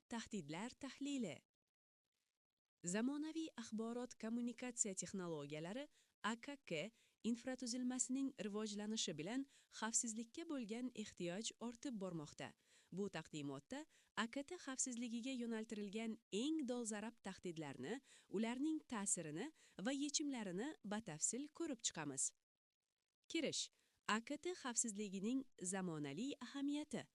Tahdidlar tahlili. Zamonaviy axborot kommunikatsiya texnologiyalari AKK infratuzilmasining rivojlanishi bilan xavfsizlikka bo'lgan ehtiyoj ortib bormoqda. Bu taqdimotda AKT xavfsizligiga yo'naltirilgan eng dolzarb tahdidlarni, ularning ta'sirini va yechimlarini batafsil ko'rib chiqamiz. Kirish. AKT xavfsizligining zamonaviy ahamiyati.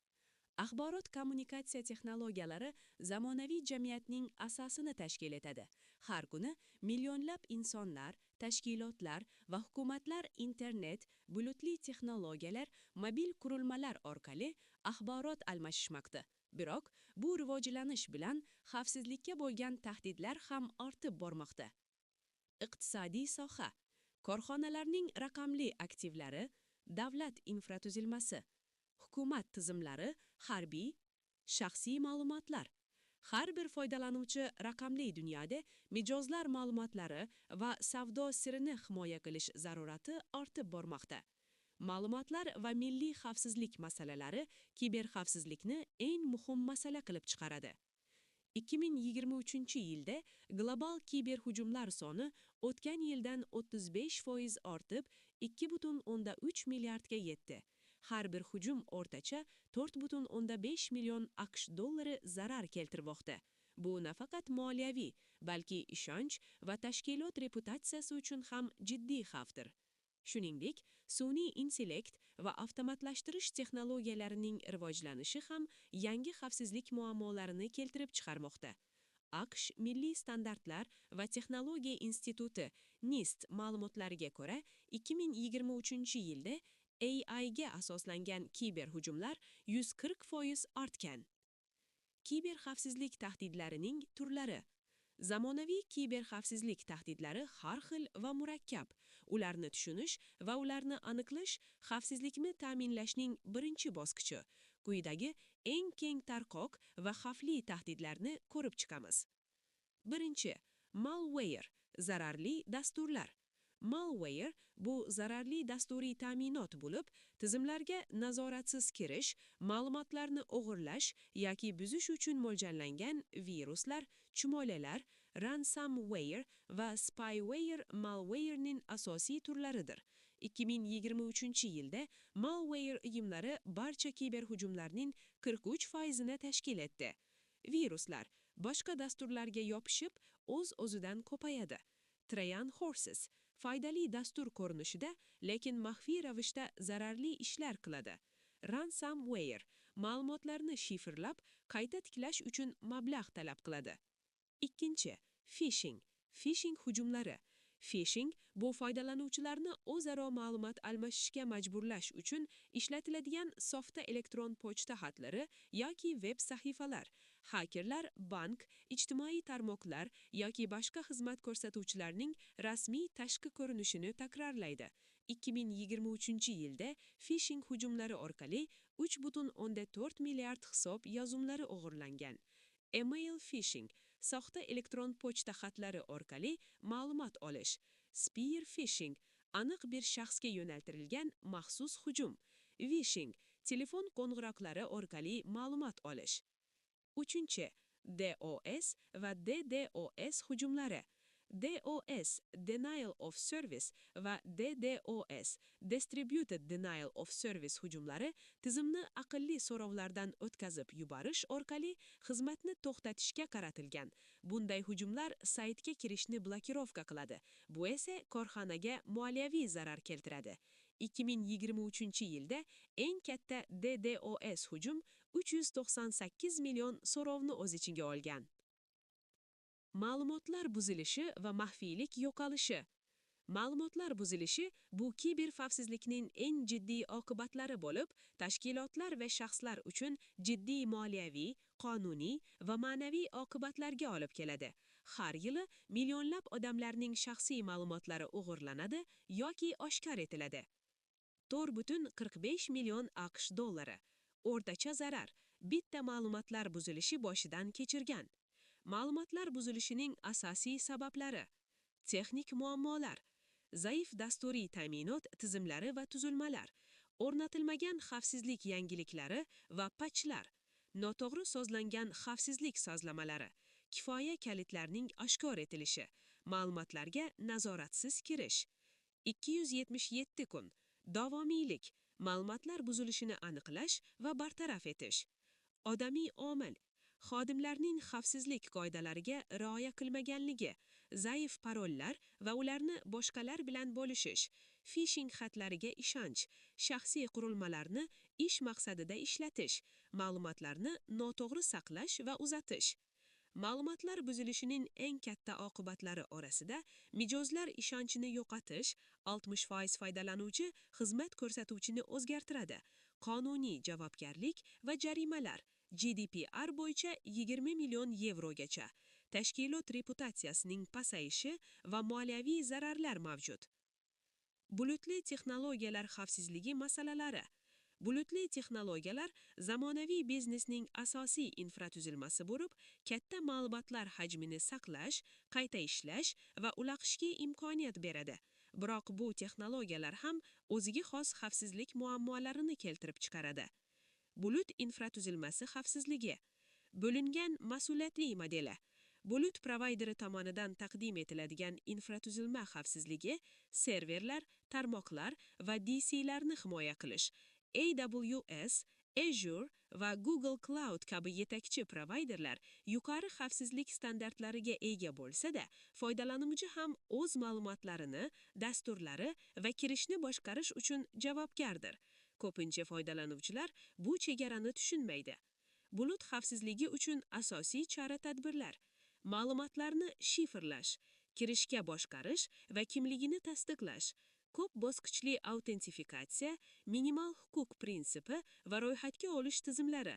Axborot kommunikatsiya texnologiyalari zamonaviy jamiyatning asosini tashkil etadi. Har kuni millionlab insonlar, tashkilotlar va hukumatlar internet, bulutli texnologiyalar, mobil qurilmalar orqali axborot almashishmoqda. Biroq bu rivojlanish bilan xavfsizlikka bo'lgan tahdidlar ham ortib bormoqda. Iqtisodiy soha. Korxonalarning raqamli aktivlari, davlat infratuzilmasi, hukumat tizimlari, harbiy, shaxsiy ma'lumotlar. Har bir foydalanuvchi raqamli dunyoda mijozlar ma'lumotlari va savdo sirini himoya qilish zarurati ortib bormoqda. Ma'lumotlar va milliy xavfsizlik masalalari kiberxavfsizlikni eng muhim masala qilib chiqaradi. 2023-yilda global kiberhujumlar soni o'tgan yildan 35% ortib 2,3 milliardga yetdi. Har bir hujum o'rtacha 4,5 million AQSh dollari zarar keltirmoqda. Bu nafaqat moliyaviy, balki ishonch va tashkilot reputatsiyasi uchun ham jiddiy xavfdir. Shuningdek, sun'iy intellekt va avtomatlashtirish texnologiyalarining rivojlanishi ham yangi xavfsizlik muammolarini keltirib chiqarmoqda. AQSh Milliy standartlar va texnologiya instituti NIST ma'lumotlariga ko'ra, 2023-yilda AI ga asoslangan kiberhujumlar 140% ortgan. Kiberxavfsizlik tahdidlarining turlari. Zamonaviy kiberxavfsizlik tahdidlari har xil va murakkab. Ularni tushunish va ularni aniqlash xavfsizlikni ta'minlashning birinchi bosqichi. Quyidagi eng keng tarqoq va xavfli tahdidlarni ko'rib chiqamiz. Birinchi, malware, zararli dasturlar. Malware bu zararli dasturiy ta'minot bo'lib, tizimlarga nazoratsiz kirish, ma'lumotlarni o'g'irlash yoki buzish uchun mo'ljallangan viruslar, chumolalar, ransomware va spyware malwarening asosiy turlaridir. 2023-yilda malware uyumlari barcha kiberhujumlarning 43%ni tashkil etdi. Viruslar boshqa dasturlarga yopishib, o'z-o'zidan ko'payadi. Trojan horses foydali dastur ko'rinishida, lekin maxfiy ravishda zararli ishlar qiladi. Ransomware ma'lumotlarni shifrlab, qayta tiklash uchun mablag' talab qiladi. Ikkinchi, phishing hujumlari. Phishing bu foydalanuvchilarni o'zaro ma'lumot almashishga majburlash uchun ishlatiladigan soxta elektron pochta xatlari yoki veb sahifalar. Hakerlar bank, ijtimoiy tarmoqlar yoki boshqa xizmat ko'rsatuvchilarning rasmiy tashqi ko'rinishini takrorlaydi. 2023-yilda phishing hujumlari orqali 3,4 milliard hisob yozumlari o'g'irlangan. Email phishing, soxta elektron pochta xatlari orqali ma'lumot olish. Spear phishing, aniq bir shaxsga yo'naltirilgan maxsus hujum. Vishing, telefon qo'ng'iroqlari orqali ma'lumot olish. Uchinchi, DOS va DDoS hujumlari. DOS, Denial of Service va DDoS, Distributed Denial of Service hujumlari tizimni aqlli so'rovlardan o'tkazib yuborish orqali xizmatni to'xtatishga qaratilgan. Bunday hujumlar saytga kirishni blokirovka qiladi. Bu esa korxonaga moliyaviy zarar keltiradi. 2023-yilda eng katta DDoS hujum 398 million so'rovni o'z ichiga olgan. Ma'lumotlar buzilishi va maxfiylik yo'qolishi. Ma'lumotlar buzilishi bu kiberxavfsizlikning eng jiddiy oqibatlari bo'lib, tashkilotlar va shaxslar uchun jiddiy moliyaviy, qonuniy va ma'naviy oqibatlarga olib keladi. Har yili millionlab odamlarning shaxsiy ma'lumotlari o'g'irlanadi yoki oshkor etiladi. 4,45 million AQSh dollari. O'rtacha zarar bitta ma'lumotlar buzilishi boshidan kechirgan. Ma'lumotlar buzilishining asosiy sabablari: texnik muammolar, zaif dasturiy ta'minot tizimlari va tuzilmalar, o'rnatilmagan xavfsizlik yangiliklari va patchlar, noto'g'ri so'zlangan xavfsizlik sozlamalari, kifoya kalitlarning oshkor etilishi, ma'lumotlarga nazoratsiz kirish. 277 kun. Davomiylik, ma'lumotlar buzilishini aniqlash va bartaraf etish. Odamiy omil, xodimlarning xavfsizlik qoidalariga rioya qilmaganligi, zaif parollar va ularni boshqalar bilan bo'lishish, phishing xatlariga ishonch, shaxsiy qurilmalarni ish maqsadida ishlatish, ma'lumotlarni noto'g'ri saqlash va uzatish. Ma'lumotlar buzilishining eng katta oqibatlari orasida mijozlar ishonchini yo'qotish, 60% foydalanuvchi xizmat ko'rsatuvchini o'zgartiradi, qonuniy javobgarlik va jarimalar, GDPR bo'yicha 20 million yevrogacha, tashkilot reputatsiyasining pasayishi va moliyaviy zararlar mavjud. Bulutli texnologiyalar xavfsizligi masalalari. Bulutli texnologiyalar zamonaviy biznesning asosiy infratuzilmasi bo'lib, katta ma'lumotlar hajmini saqlash, qayta ishlash va ulaqishga imkoniyat beradi. Biroq bu texnologiyalar ham o'ziga xos xavfsizlik muammolarini keltirib chiqaradi. Bulut infratuzilmasi xavfsizligi. Bo'lingan mas'uliyatli modeli. Bulut provayderi tomonidan taqdim etiladigan infratuzilma xavfsizligi, serverlar, tarmoqlar va DClarni himoya qilish. AWS, Azure va Google Cloud kabi yetakchi provayderlar yuqori xavfsizlik standartlariga ega bo'lsa-da, foydalanuvchi ham o'z ma'lumotlarini, dasturlari va kirishni boshqarish uchun javobgardir. Ko'pincha foydalanuvchilar bu chegarani tushunmaydi. Bulut xavfsizligi uchun asosiy chora-tadbirlar: ma'lumotlarni shifrlash, kirishga boshqarish va kimligini tasdiqlash, ko'p bosqichli autentifikatsiya, minimal huquq prinsipi va ro'yxatga olish tizimlari,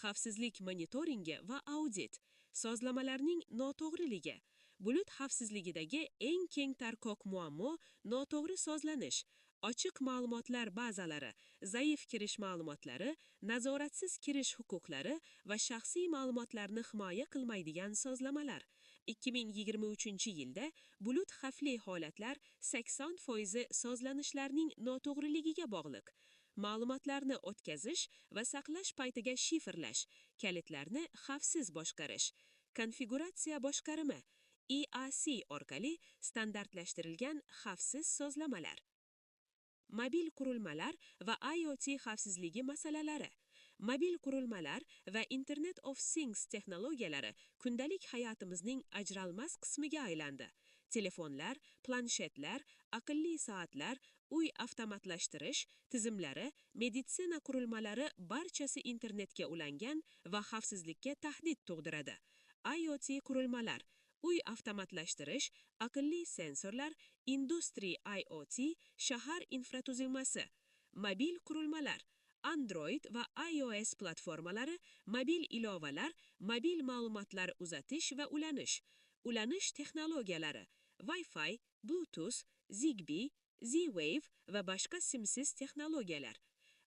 xavfsizlik monitoringi va audit, sozlamalarning noto'g'riligi. Bulut xavfsizligidagi eng keng tarqoq muammo noto'g'ri sozlanish, ochiq ma'lumotlar bazalari, zaif kirish ma'lumotlari, nazoratsiz kirish huquqlari va shaxsiy ma'lumotlarni himoya qilmaydigan sozlamalar. 2023-yilda bulut xavfli holatlar 80% sozlanishlarning noto'g'riligiga bog'liq. Ma'lumotlarni o'tkazish va saqlash paytiga shifrlash, kalitlarni xavfsiz boshqarish, konfiguratsiya boshqarimi, EAC orqali standartlashtirilgan xavfsiz sozlamalar. Mobil qurilmalar va IoT xavfsizligi masalalari. Mobil qurilmalar va Internet of Things texnologiyalari kundalik hayotimizning ajralmas qismiga aylandi. Telefonlar, planshetlar, aqlli soatlar, uy avtomatlashtirish tizimlari, meditsina qurilmalari barchasi internetga ulangan va xavfsizlikka tahdid tug'diradi. IoT qurilmalar, uy avtomatlashtirish, aqlli sensorlar, Industry IoT, shahar infratuzilmasi, mobil qurilmalar, Android va iOS platformalari, mobil ilovalar, mobil ma'lumotlar uzatish va ulanish texnologiyalari, Wi-Fi, Bluetooth, Zigbee, Z-Wave va boshqa simsiz texnologiyalar.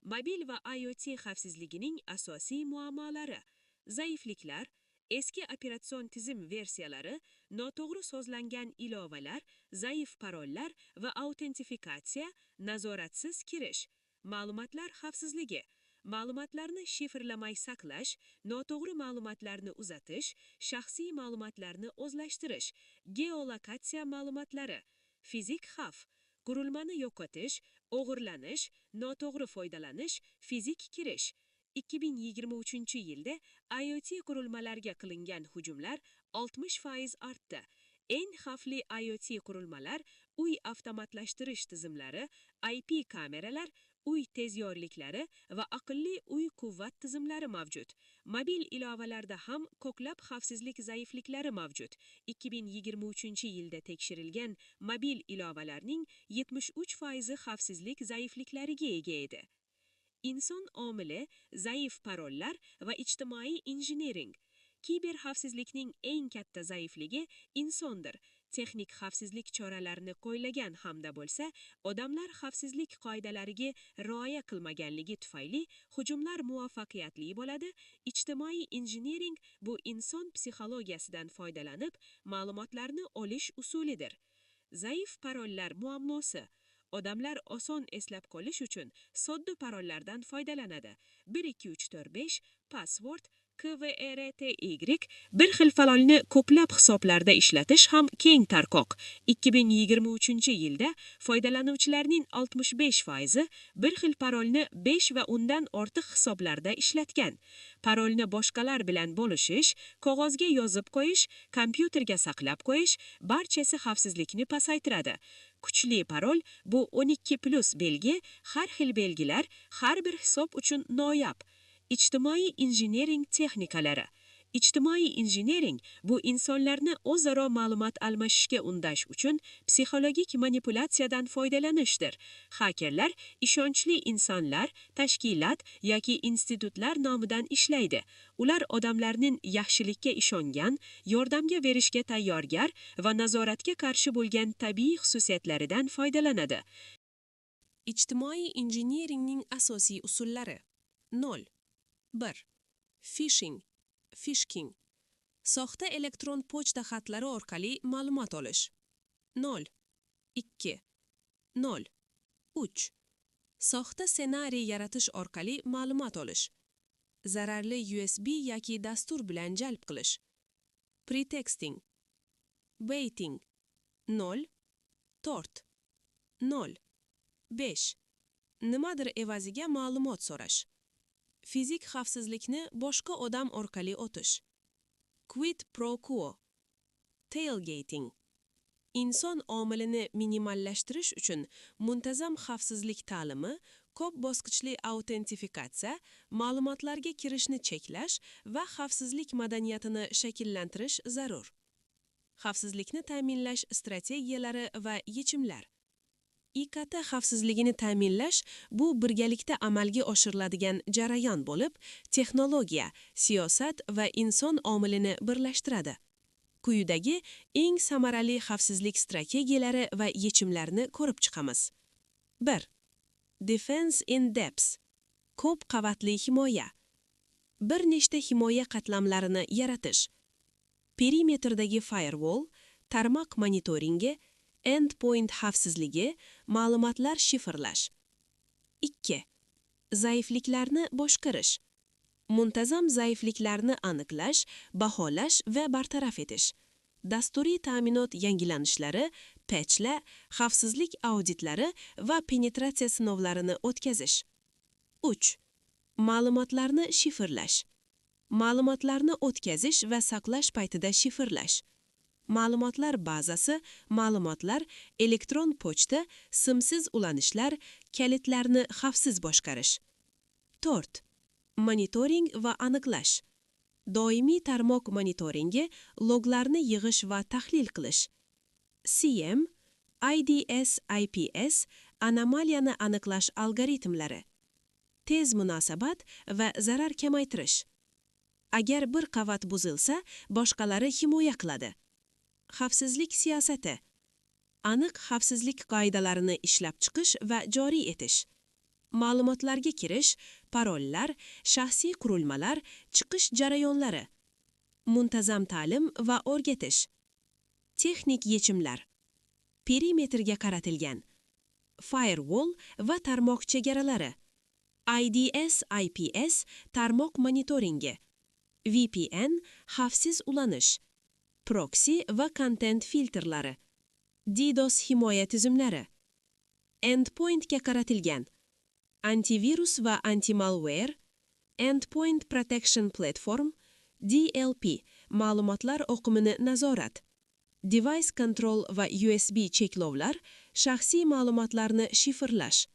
Mobil va IoT xavfsizligining asosiy muammolari: zaifliklar, eski operatsion tizim versiyalari, noto'g'ri sozlangan ilovalar, zaif parollar va autentifikatsiya, nazoratsiz kirish. Ma'lumotlar xavfsizligi, ma'lumotlarni shifrlamay saqlash, noto'g'ri ma'lumotlarni uzatish, shaxsiy ma'lumotlarni o'zlashtirish, geolokatsiya ma'lumotlari, fizik xavf, qurilmani yo'qotish, o'g'irlanish, noto'g'ri foydalanish, fizik kirish. 2023-yilda IoT qurilmalarga qilingan hujumlar 60% ortdi. Eng xavfli IoT qurilmalar, uy avtomatlashtirish tizimlari, IP kameralar, uy tezyorliklari va aqlli uy quvvat tizimlari mavjud. Mobil ilovalarda ham ko'plab xavfsizlik zaifliklari mavjud. 2023-yilda tekshirilgan mobil ilovalarning 73% xavfsizlik zaifliklariga ega edi. Inson omili, zaif parollar va ijtimoiy injiniring. Kiber xavfsizlikning eng katta zaifligi insondir. Texnik xavfsizlik choralarini qo'llagan hamda bo'lsa, odamlar xavfsizlik qoidalariga rioya qilmaganligi tufayli hujumlar muvaffaqiyatli bo'ladi. Ijtimoiy injiniring bu inson psixologiyasidan foydalanib ma'lumotlarni olish usulidir. Zaif parollar muammosi. Odamlar oson eslab qolish uchun sodda parollardan foydalanadi. 1 2 3 4 5 password KVRTY. Bir xil parolni ko'plab hisoblarda ishlatish ham keng tarqoq. 2023-yilda foydalanuvchilarning 65% bir xil parolni 5 va undan ortiq hisoblarda ishlatgan. Parolni boshqalar bilan bo'lishish, qog'ozga yozib qo'yish, kompyuterga saqlab qo'yish barchasi xavfsizlikni pasaytiradi. Kuchli parol bu 12+ belgi, har xil belgilar har bir hisob uchun noyob. Ijtimoiy injiniring texnikalari. Ijtimoiy injiniring bu insonlarni o'zaro ma'lumot almashishga undash uchun psixologik manipulyatsiyadan foydalanishdir. Hakerlar ishonchli insonlar, tashkilot yoki institutlar nomidan ishlaydi. Ular odamlarning yaxshilikka ishongan, yordamga berishga tayyorgar va nazoratga qarshi bo'lgan tabiiy xususiyatlaridan foydalanadi. Ijtimoiy injineringning asosiy usullari. 0. 1. Phishing. Soxta elektron pochta xatlari orqali ma'lumot olish. 0. 2. 0. 3. Soxta ssenariy yaratish orqali ma'lumot olish. Zararli USB yoki dastur bilan jalb qilish. Pretexting. Baiting. 0. 4. 0. 5. Nimadir evaziga ma'lumot so'rash. Fizik xavfsizlikni boshqa odam orqali o'tish. Quid pro quo. Tailgating. Inson omilini minimallashtirish uchun muntazam xavfsizlik ta'limi, ko'p bosqichli autentifikatsiya, ma'lumotlarga kirishni cheklash va xavfsizlik madaniyatini shakllantirish zarur. Xavfsizlikni ta'minlash strategiyalari va yechimlar. IKT xavfsizligini ta'minlash bu birgalikda amalga oshiriladigan jarayon bo'lib, texnologiya, siyosat va inson omilini birlashtiradi. Quyidagi eng samarali xavfsizlik strategiyalari va yechimlarni ko'rib chiqamiz. 1. Defense in depth. Ko'p qavatli himoya. Bir nechta himoya qatlamlarini yaratish. Perimetrdagi firewall, tarmoq monitoringi, endpoint xavfsizligi, ma'lumotlar shifrlash. 2. Zaifliklarni boshqarish. Muntazam zaifliklarni aniqlash, baholash va bartaraf etish. Dasturiy ta'minot yangilanishlari, patchlar, xavfsizlik auditlari va penetratsiya sinovlarini o'tkazish. 3. Ma'lumotlarni shifrlash. Ma'lumotlarni o'tkazish va saqlash paytida shifrlash. Ma'lumotlar bazasi, ma'lumotlar, elektron pochta, simsiz ulanishlar, kalitlarni xavfsiz boshqarish. 4. Monitoring va aniqlash. Doimiy tarmoq monitoringi, loglarni yig'ish va tahlil qilish. CM, IDS, IPS, anomaliyani aniqlash algoritmlari. Tez munosabat va zarar kamaytirish. Agar bir qavat buzilsa, boshqalari himoya qiladi. Xavfsizlik siyosati. Aniq xavfsizlik qoidalarini ishlab chiqish va joriy etish. Ma'lumotlarga kirish, parollar, shaxsiy qurilmalar, chiqish jarayonlari. Muntazam ta'lim va o'rgatish. Texnik yechimlar. Perimetrga qaratilgan. Firewall va tarmoq chegaralari. IDS, IPS, tarmoq monitoringi. VPN, xavfsiz ulanish. Proxy va content filtrlari. DDoS himoya tizimlari. Endpointga qaratilgan. Antivirus va anti-malware. Endpoint Protection Platform. DLP, ma'lumotlar oqimini nazorat. Device Control va USB cheklovlar, shaxsiy ma'lumotlarni shifrlash.